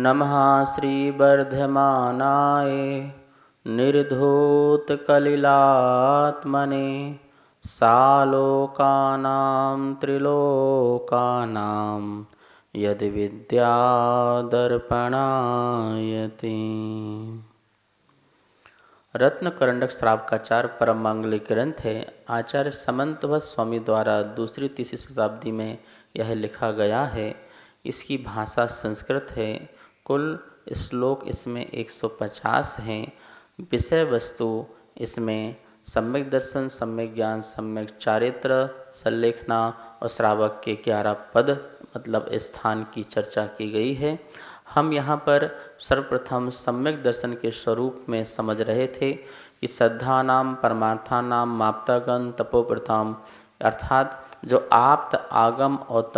नमः श्रीवर्धमानाय निर्धूतकलिलात्मने सालोकानां त्रिलोकानां यद्विद्यादर्पणायते। रत्नकरंडक श्रावकाचार परम मांगलिक ग्रंथ है। आचार्य समंतभट्ट स्वामी द्वारा दूसरी तीसरी शताब्दी में यह लिखा गया है। इसकी भाषा संस्कृत है। कुल श्लोक इसमें 150 हैं। विषय वस्तु इसमें सम्यक दर्शन, सम्यक ज्ञान, सम्यक चारित्र, संलेखना और श्रावक के 11 पद मतलब स्थान की चर्चा की गई है। हम यहाँ पर सर्वप्रथम सम्यक दर्शन के स्वरूप में समझ रहे थे कि श्रद्धानाम परमार्थानाम माप्तागम तपोव्रताम, अर्थात जो आप्त आगम और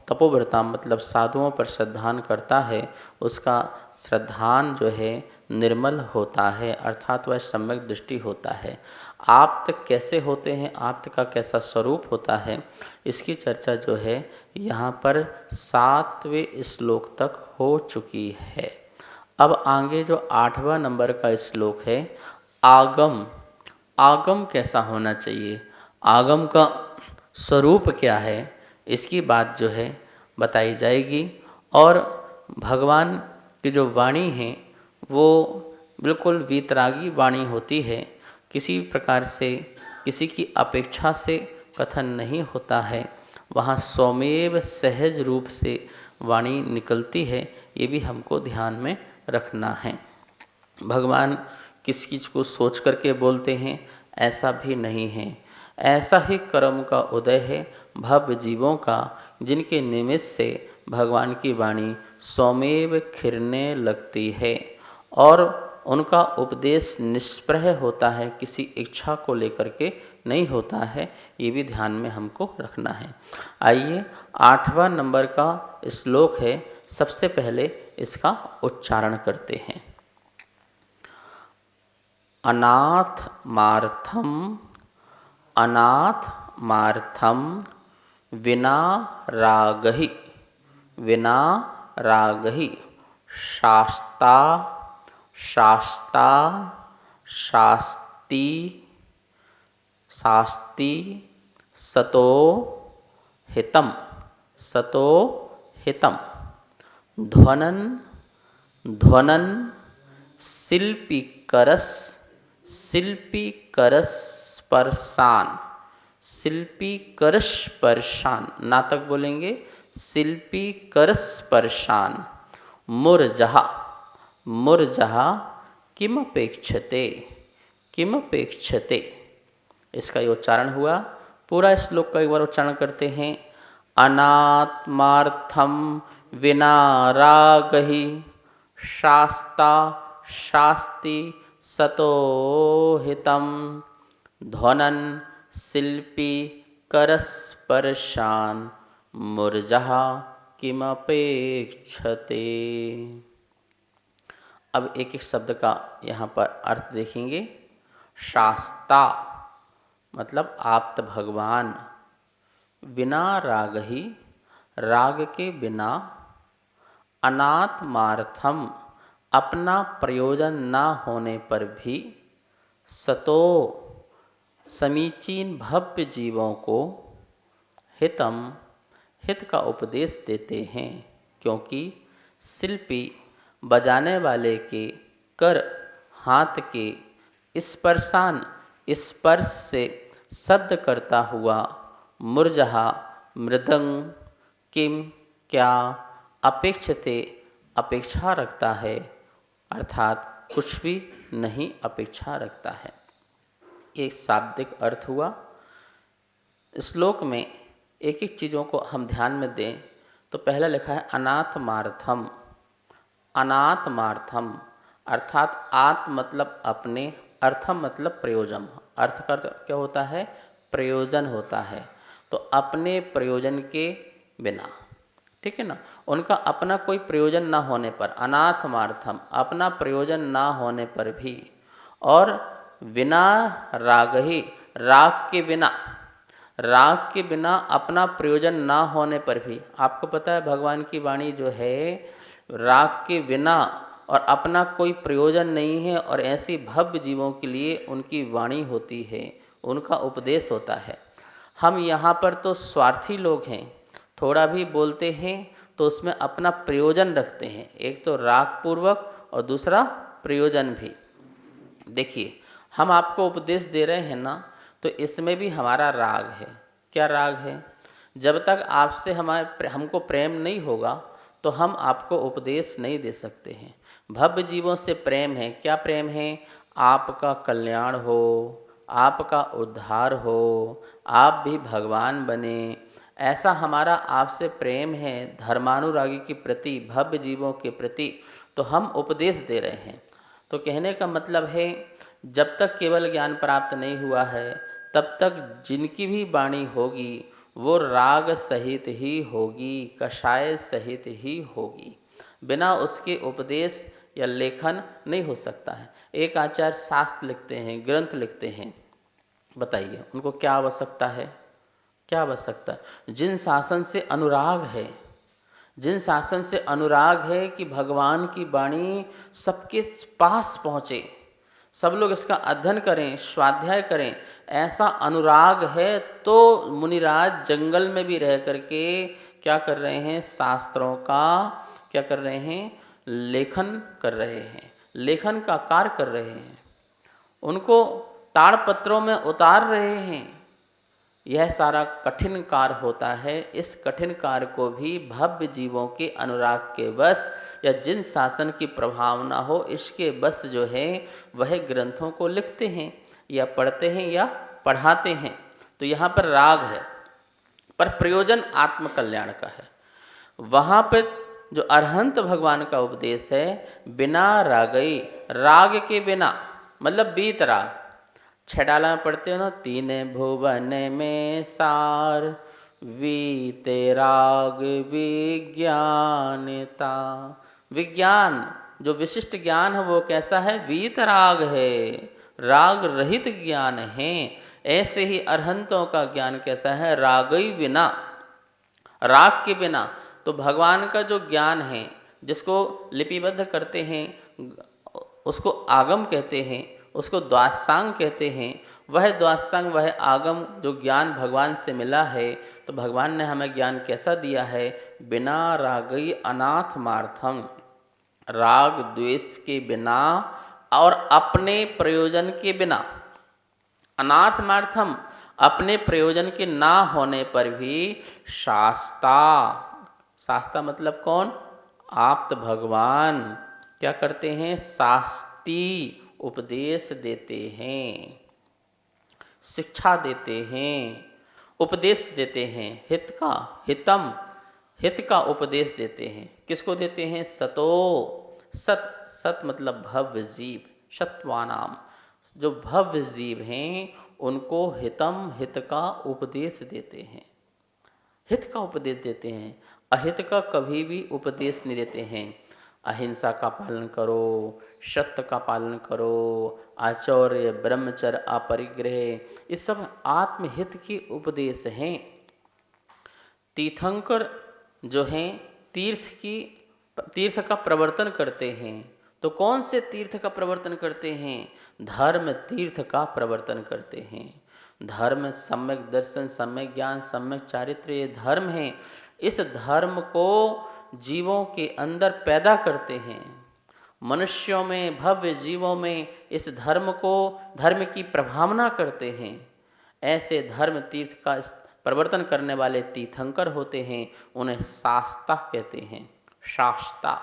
तपोव्रताम मतलब साधुओं पर श्रद्धान करता है उसका श्रद्धान जो है निर्मल होता है, अर्थात वह सम्यक दृष्टि होता है। आप्त कैसे होते हैं, आप्त का कैसा स्वरूप होता है, इसकी चर्चा जो है यहाँ पर 7वें श्लोक तक हो चुकी है। अब आगे जो 8वां नंबर का श्लोक है, आगम। आगम कैसा होना चाहिए, आगम का स्वरूप क्या है, इसकी बात जो है बताई जाएगी। और भगवान की जो वाणी है वो बिल्कुल वीतरागी वाणी होती है। किसी प्रकार से किसी की अपेक्षा से कथन नहीं होता है। वहाँ स्वमेव सहज रूप से वाणी निकलती है। ये भी हमको ध्यान में रखना है। भगवान किस चीज़ को सोच करके बोलते हैं ऐसा भी नहीं है। ऐसा ही कर्म का उदय है भव जीवों का, जिनके निमित्त से भगवान की वाणी स्वमेव खिरने लगती है और उनका उपदेश निष्प्रह होता है, किसी इच्छा को लेकर के नहीं होता है। ये भी ध्यान में हमको रखना है। आइए 8वां नंबर का श्लोक है। सबसे पहले इसका उच्चारण करते हैं। अनाथ मार्थम, अनाथ मार्थम विना रागहि, विना रागहि शास्ता, शास्ता शास्ति, शास्ति सतो हितम, सतो हितम ध्वनन, ध्वनन शिल्पीकरस, शिल्पीकरस स्पर्शान, शिल्पीकरस्पर्शान, नातक बोलेंगे शिल्पीकरस्पर्शान मूर्जहा, मूर्जहा किमपेक्षते, किमपेक्षते। इसका ये उच्चारण हुआ। पूरा श्लोक का एक बार उच्चारण करते हैं। अनात्मार्थम विना रागहि शास्ता शास्ति सतो हितम ध्वनन शिल्पी करस्पर्शान मूर्जहा किमपेक्षते। अब एक एक शब्द का यहाँ पर अर्थ देखेंगे। शास्ता मतलब आप्त भगवान, बिना राग ही, राग के बिना, अनात्मार्थम अपना प्रयोजन ना होने पर भी, सतो समीचीन भव्य जीवों को, हितम हित का उपदेश देते हैं। क्योंकि शिल्पी बजाने वाले के, कर हाथ के, स्पर्शान स्पर्श से शब्द करता हुआ, मूर्जहा मृदंग, किम क्या, अपेक्षते अपेक्षा रखता है, अर्थात कुछ भी नहीं अपेक्षा रखता है। एक शाब्दिक अर्थ हुआ। श्लोक में एक एक चीज़ों को हम ध्यान में दें तो पहला लिखा है अनात्मार्थम। अनात्मार्थम अर्थात आत्म मतलब अपने, अर्थम मतलब प्रयोजन। अर्थ का क्या होता है, प्रयोजन होता है। तो अपने प्रयोजन के बिना, ठीक है ना, उनका अपना कोई प्रयोजन ना होने पर, अनाथमार्थम अपना प्रयोजन ना होने पर भी, और बिना राग ही, राग के बिना, राग के बिना अपना प्रयोजन ना होने पर भी। आपको पता है भगवान की वाणी जो है राग के बिना और अपना कोई प्रयोजन नहीं है, और ऐसी भव्य जीवों के लिए उनकी वाणी होती है, उनका उपदेश होता है। हम यहाँ पर तो स्वार्थी लोग हैं, थोड़ा भी बोलते हैं तो उसमें अपना प्रयोजन रखते हैं, एक तो राग पूर्वक और दूसरा प्रयोजन भी। देखिए, हम आपको उपदेश दे रहे हैं ना, तो इसमें भी हमारा राग है। क्या राग है? जब तक आपसे हमको प्रेम नहीं होगा तो हम आपको उपदेश नहीं दे सकते हैं। भव्य जीवों से प्रेम है। क्या प्रेम है? आपका कल्याण हो, आपका उद्धार हो, आप भी भगवान बने, ऐसा हमारा आपसे प्रेम है धर्मानुरागी के प्रति, भव्य जीवों के प्रति, तो हम उपदेश दे रहे हैं। तो कहने का मतलब है, जब तक केवल ज्ञान प्राप्त नहीं हुआ है तब तक जिनकी भी वाणी होगी वो राग सहित ही होगी, कषाय सहित ही होगी, बिना उसके उपदेश या लेखन नहीं हो सकता है। एक आचार्य शास्त्र लिखते हैं, ग्रंथ लिखते हैं, बताइए उनको क्या आवश्यकता है? क्या आवश्यकता है? जिन शासन से अनुराग है, जिन शासन से अनुराग है कि भगवान की वाणी सबके पास पहुँचे, सब लोग इसका अध्ययन करें, स्वाध्याय करें, ऐसा अनुराग है, तो मुनिराज जंगल में भी रह करके क्या कर रहे हैं? शास्त्रों का क्या कर रहे हैं? लेखन कर रहे हैं, लेखन का कार्य कर रहे हैं, उनको ताड़पत्रों में उतार रहे हैं। यह सारा कठिन कार्य होता है। इस कठिन कार्य को भी भव्य जीवों के अनुराग के बस या जिन शासन की प्रभावना हो इसके बस जो है वह ग्रंथों को लिखते हैं या पढ़ते हैं या पढ़ाते हैं। तो यहाँ पर राग है, पर प्रयोजन आत्मकल्याण का है। वहाँ पर जो अरहंत भगवान का उपदेश है, बिना रागई, राग के बिना, मतलब बीत राग, छडाला में पढ़ते हो ना, तीन भुवन में सार, वीते राग विज्ञानता। विज्ञान जो विशिष्ट ज्ञान है वो कैसा है? वीत राग है, राग रहित ज्ञान है। ऐसे ही अरहंतों का ज्ञान कैसा है? रागई बिना, राग के बिना। तो भगवान का जो ज्ञान है जिसको लिपिबद्ध करते हैं उसको आगम कहते हैं, उसको द्वासांग कहते हैं। वह द्वासांग, वह आगम जो ज्ञान भगवान से मिला है, तो भगवान ने हमें ज्ञान कैसा दिया है? बिना रागई अनाथ मार्थम, राग द्वेष के बिना और अपने प्रयोजन के बिना। अनाथ मार्थम, अपने प्रयोजन के ना होने पर भी शास्ता, शास्ता मतलब कौन? आप्त भगवान क्या करते हैं? शास्ती उपदेश देते हैं, शिक्षा देते हैं, उपदेश देते हैं, हित का, हितम, हित का उपदेश देते हैं। किसको देते हैं? सतो, सत, सत मतलब भव्य जीव, सत्वानाम, जो भव्य जीव हैं उनको हितम, हित का उपदेश देते हैं, हित का उपदेश देते हैं, अहित का कभी भी उपदेश नहीं देते हैं। अहिंसा का पालन करो, सत्य का पालन करो, आचौर्य, ब्रह्मचर्य, अपरिग्रह, ये सब आत्महित के उपदेश हैं। तीर्थंकर जो हैं तीर्थ का प्रवर्तन करते हैं। तो कौन से तीर्थ का प्रवर्तन करते हैं? धर्म तीर्थ का प्रवर्तन करते हैं। धर्म, सम्यक दर्शन, सम्यक ज्ञान, सम्यक चारित्र्य, ये धर्म है। इस धर्म को जीवों के अंदर पैदा करते हैं, मनुष्यों में, भव्य जीवों में इस धर्म को, धर्म की प्रभावना करते हैं। ऐसे धर्म तीर्थ का प्रवर्तन करने वाले तीर्थंकर होते हैं, उन्हें शास्ता कहते हैं, शास्ता।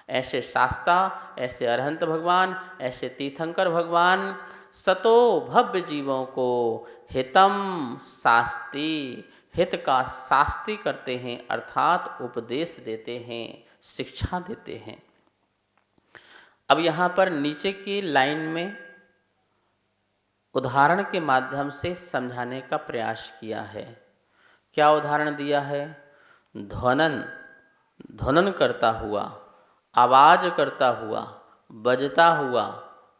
ऐसे शास्ता, ऐसे अरहंत भगवान, ऐसे तीर्थंकर भगवान सतो भव्य जीवों को हितम शास्ति, हित का शास्ति करते हैं, अर्थात उपदेश देते हैं, शिक्षा देते हैं। अब यहाँ पर नीचे की लाइन में उदाहरण के माध्यम से समझाने का प्रयास किया है। क्या उदाहरण दिया है? ध्वनन, ध्वनन करता हुआ, आवाज करता हुआ, बजता हुआ।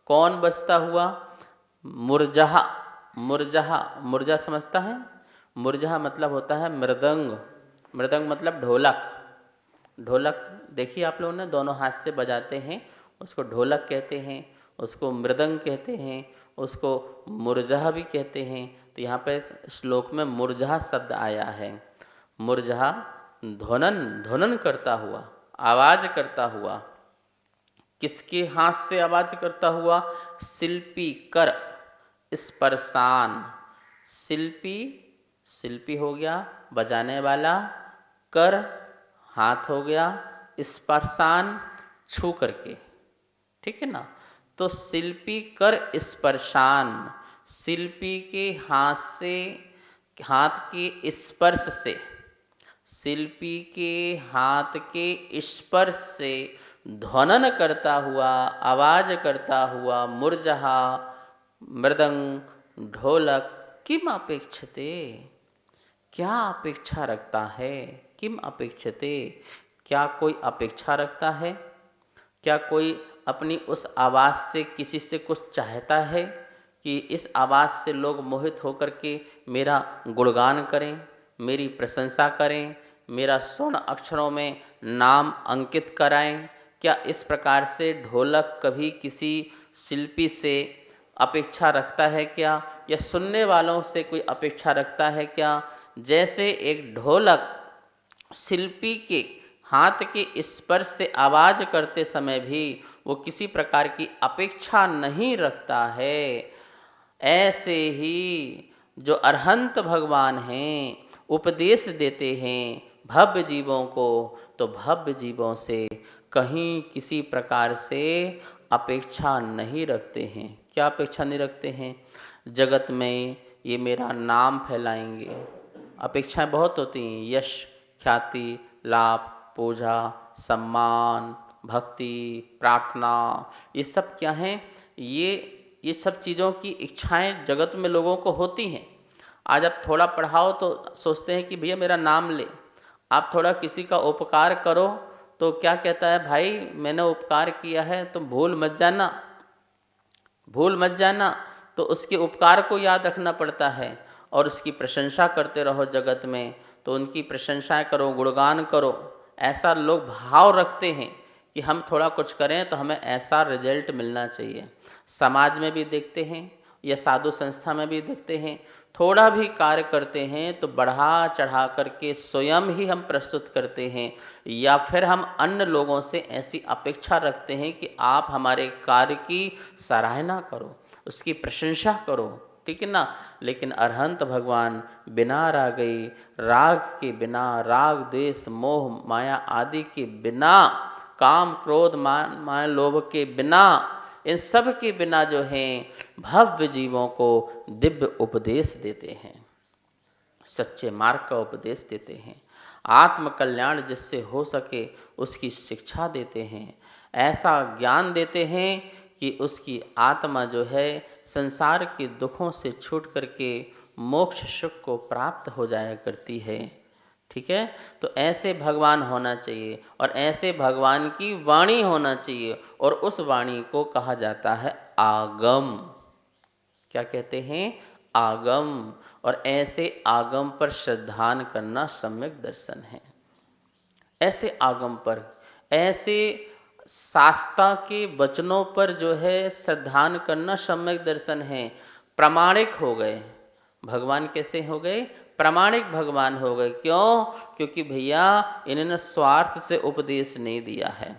कौन बजता हुआ? मुरजहा, मुरजहा, मुरजा समझता है? मुरजहा मतलब होता है मृदंग, मृदंग मतलब ढोलक, ढोलक देखिए आप लोगों ने, दोनों हाथ से बजाते हैं, उसको ढोलक कहते हैं, उसको मृदंग कहते हैं, उसको मुरझा भी कहते हैं। तो यहाँ पे श्लोक में मुरझा शब्द आया है। मुरझा ध्वनन, ध्वनन करता हुआ, आवाज करता हुआ। किसके हाथ से आवाज करता हुआ? शिल्पी कर स्पर्शान। शिल्पी, शिल्पी हो गया बजाने वाला, कर हाथ हो गया, स्पर्शान छू करके, ठीक है ना। तो शिल्पी कर स्पर्शान, शिल्पी के हाथ से, हाथ के स्पर्श से, शिल्पी के हाथ के स्पर्श से ध्वनन करता हुआ, आवाज करता हुआ मुरझा मृदंग ढोलक किम अपेक्षते, क्या अपेक्षा रखता है? किम अपेक्षते, क्या कोई अपेक्षा रखता है? क्या कोई अपनी उस आवाज़ से किसी से कुछ चाहता है कि इस आवाज़ से लोग मोहित होकर के मेरा गुणगान करें, मेरी प्रशंसा करें, मेरा स्वर्ण अक्षरों में नाम अंकित कराएं? क्या इस प्रकार से ढोलक कभी किसी शिल्पी से अपेक्षा रखता है क्या? या सुनने वालों से कोई अपेक्षा रखता है क्या? जैसे एक ढोलक शिल्पी के हाथ के स्पर्श से आवाज करते समय भी वो किसी प्रकार की अपेक्षा नहीं रखता है, ऐसे ही जो अरहंत भगवान हैं उपदेश देते हैं भव्य जीवों को, तो भव्य जीवों से कहीं किसी प्रकार से अपेक्षा नहीं रखते हैं। क्या अपेक्षा नहीं रखते हैं? जगत में ये मेरा नाम फैलाएंगे, अपेक्षाएं बहुत होती हैं, यश ख्याति लाभ पूजा सम्मान भक्ति प्रार्थना, ये सब क्या हैं? ये सब चीज़ों की इच्छाएं जगत में लोगों को होती हैं। आज आप थोड़ा पढ़ाओ तो सोचते हैं कि भैया मेरा नाम ले, आप थोड़ा किसी का उपकार करो तो क्या कहता है, भाई मैंने उपकार किया है तो भूल मत जाना, भूल मत जाना। तो उसके उपकार को याद रखना पड़ता है और उसकी प्रशंसा करते रहो जगत में, तो उनकी प्रशंसाएं करो, गुणगान करो। ऐसा लोग भाव रखते हैं कि हम थोड़ा कुछ करें तो हमें ऐसा रिजल्ट मिलना चाहिए। समाज में भी देखते हैं या साधु संस्था में भी देखते हैं, थोड़ा भी कार्य करते हैं तो बढ़ा चढ़ा करके स्वयं ही हम प्रस्तुत करते हैं, या फिर हम अन्य लोगों से ऐसी अपेक्षा रखते हैं कि आप हमारे कार्य की सराहना करो, उसकी प्रशंसा करो, ठीक है ना। लेकिन अरहंत भगवान बिना रागई, राग के बिना, राग द्वेष मोह माया आदि के बिना, काम क्रोध मान माया लोभ के बिना, इन सब के बिना जो हैं भव्य जीवों को दिव्य उपदेश देते हैं, सच्चे मार्ग का उपदेश देते हैं, आत्म कल्याण जिससे हो सके उसकी शिक्षा देते हैं, ऐसा ज्ञान देते हैं कि उसकी आत्मा जो है संसार के दुखों से छूट करके मोक्ष सुख को प्राप्त हो जाया करती है, ठीक है। तो ऐसे भगवान होना चाहिए और ऐसे भगवान की वाणी होना चाहिए, और उस वाणी को कहा जाता है आगम। क्या कहते हैं? आगम। और ऐसे आगम पर श्रद्धान करना सम्यक दर्शन है। ऐसे आगम पर, ऐसे शास्त्रा के वचनों पर जो है श्रद्धान करना सम्यक दर्शन है। प्रामाणिक हो गए भगवान, कैसे हो गए? प्रामाणिक भगवान हो गए। क्यों? क्योंकि भैया इन्होंने स्वार्थ से उपदेश नहीं दिया है।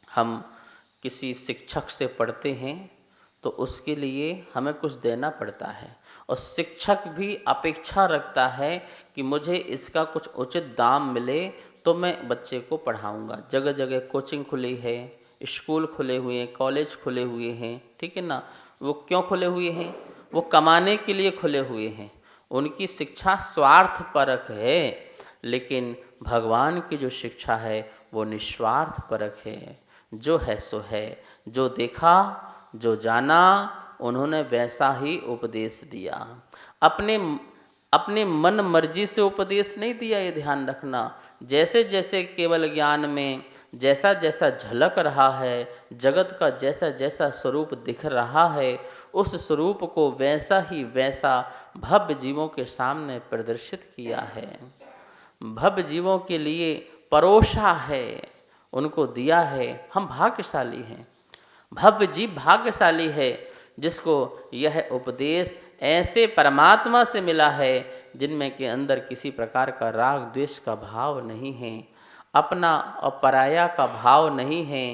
हम किसी शिक्षक से पढ़ते हैं तो उसके लिए हमें कुछ देना पड़ता है, और शिक्षक भी अपेक्षा रखता है कि मुझे इसका कुछ उचित दाम मिले तो मैं बच्चे को पढ़ाऊंगा। जगह जगह कोचिंग खुली है, स्कूल खुले हुए हैं, कॉलेज खुले हुए हैं, ठीक है ना। वो क्यों खुले हुए हैं? वो कमाने के लिए खुले हुए हैं। उनकी शिक्षा स्वार्थ परक है, लेकिन भगवान की जो शिक्षा है वो निस्वार्थ परक है। जो है सो है, जो देखा जो जाना उन्होंने वैसा ही उपदेश दिया। अपने मन मर्जी से उपदेश नहीं दिया, ये ध्यान रखना। जैसे जैसे केवल ज्ञान में जैसा जैसा झलक रहा है, जगत का जैसा जैसा स्वरूप दिख रहा है, उस स्वरूप को वैसा ही वैसा भव्य जीवों के सामने प्रदर्शित किया है। भव्य जीवों के लिए परोसा है, उनको दिया है, हम भाग्यशाली हैं। भव्य जीव भाग्यशाली है जिसको यह उपदेश ऐसे परमात्मा से मिला है जिनमें के अंदर किसी प्रकार का राग द्वेष का भाव नहीं है, अपना और पराया का भाव नहीं है।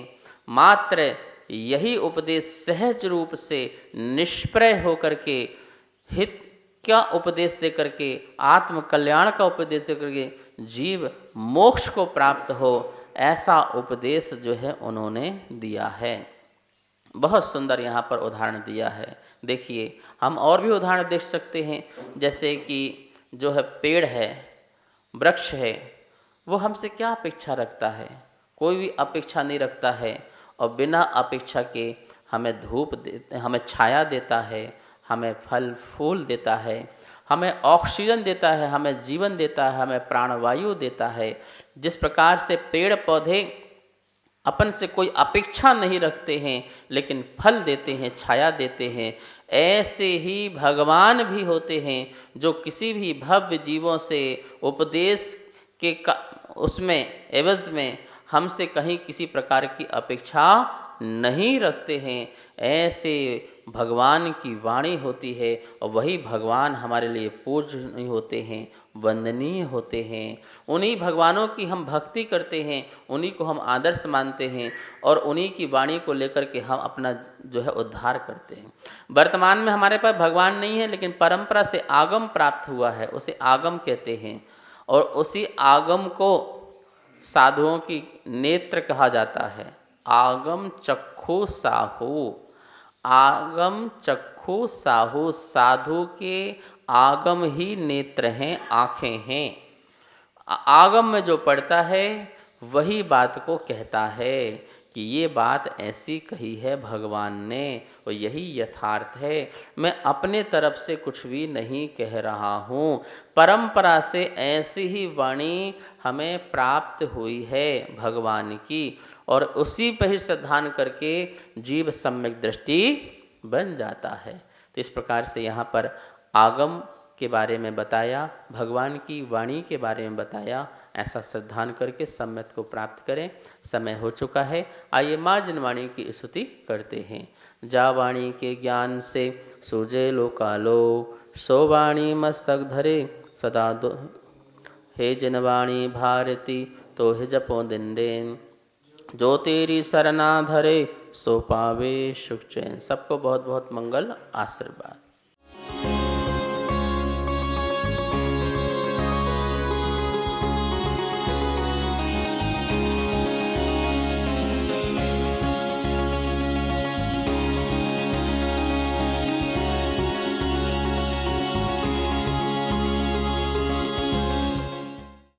मात्र यही उपदेश सहज रूप से निष्प्रय होकर के हित का उपदेश दे करके, आत्म कल्याण का उपदेश दे करके जीव मोक्ष को प्राप्त हो, ऐसा उपदेश जो है उन्होंने दिया है। बहुत सुंदर यहाँ पर उदाहरण दिया है। देखिए, हम और भी उदाहरण देख सकते हैं, जैसे कि जो है पेड़ है, वृक्ष है, वो हमसे क्या अपेक्षा रखता है? कोई भी अपेक्षा नहीं रखता है, और बिना अपेक्षा के हमें धूप देते, हमें छाया देता है, हमें फल फूल देता है, हमें ऑक्सीजन देता है, हमें जीवन देता है, हमें प्राणवायु देता है। जिस प्रकार से पेड़ पौधे अपन से कोई अपेक्षा नहीं रखते हैं लेकिन फल देते हैं, छाया देते हैं, ऐसे ही भगवान भी होते हैं जो किसी भी भव्य जीवों से उपदेश के उसमें एवज में हमसे कहीं किसी प्रकार की अपेक्षा नहीं रखते हैं। ऐसे भगवान की वाणी होती है और वही भगवान हमारे लिए पूज्य होते हैं, वंदनीय होते हैं। उन्हीं भगवानों की हम भक्ति करते हैं, उन्हीं को हम आदर्श मानते हैं और उन्हीं की वाणी को लेकर के हम अपना जो है उद्धार करते हैं। वर्तमान में हमारे पास भगवान नहीं है, लेकिन परंपरा से आगम प्राप्त हुआ है, उसे आगम कहते हैं। और उसी आगम को साधुओं की नेत्र कहा जाता है। आगम चक्षु साहू, आगम चक्षु साहू, साधु के आगम ही नेत्र हैं, आँखें हैं। आगम में जो पढ़ता है वही बात को कहता है कि ये बात ऐसी कही है भगवान ने और यही यथार्थ है। मैं अपने तरफ से कुछ भी नहीं कह रहा हूँ, परंपरा से ऐसी ही वाणी हमें प्राप्त हुई है भगवान की, और उसी पर ही श्रद्धान करके जीव सम्यक दृष्टि बन जाता है। तो इस प्रकार से यहाँ पर आगम के बारे में बताया, भगवान की वाणी के बारे में बताया। ऐसा श्रद्धान करके सम्यक को प्राप्त करें। समय हो चुका है, आइए माँ जिनवाणी की स्तुति करते हैं। जा वाणी के ज्ञान से सूझे लोकालो, सो वाणी मस्तक धरे सदा दो। हे जिनवाणी भारती तो हे जपो दिन दिन, जो तेरी सरना धरे सो पावे सुख चैन। सबको बहुत बहुत मंगल आशीर्वाद।